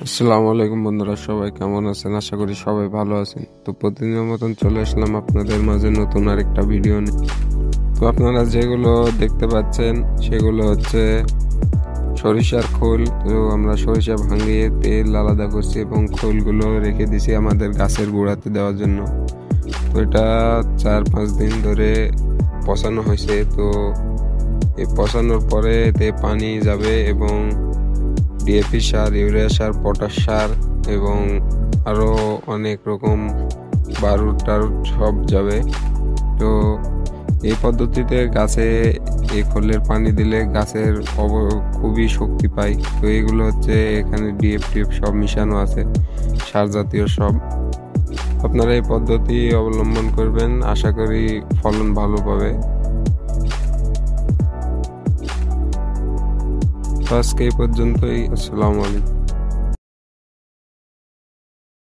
আসসালামু আলাইকুম বন্ধুরা, সবাই কেমন আছেন? আশা করি সবাই ভালো আছেন। তো প্রতিদিনের মতন চলে আসলাম আপনাদের মাঝে নতুন আরেকটা ভিডিও নিয়ে। তো আপনারা যেগুলো দেখতে পাচ্ছেন সেগুলো হচ্ছে সরিষার খোল। তো আমরা সরিষা ভাঙিয়ে তেল আলাদা করছি এবং খোলগুলো রেখে দিছি আমাদের গাছের গোড়াতে দেওয়ার জন্য। তো এটা 4-5 দিন ধরে পচানো হয়েছে। তো এই পচানোর পরে এতে পানি যাবে এবং ডিএপি সার, ইউরিয়া সার, পটাশ সার এবং আরও অনেক রকম বারুদ টারুদ সব যাবে। তো এই পদ্ধতিতে গাছে এই খোলের পানি দিলে গাছের খুবই শক্তি পায়। তো এগুলো হচ্ছে এখানে ডিএফ সব মিশানো আছে, সার জাতীয় সব। আপনারা এই পদ্ধতি অবলম্বন করবেন, আশা করি ফলন ভালো পাবে। আজকে এই পর্যন্তই। আসসালামু আলাইকুম।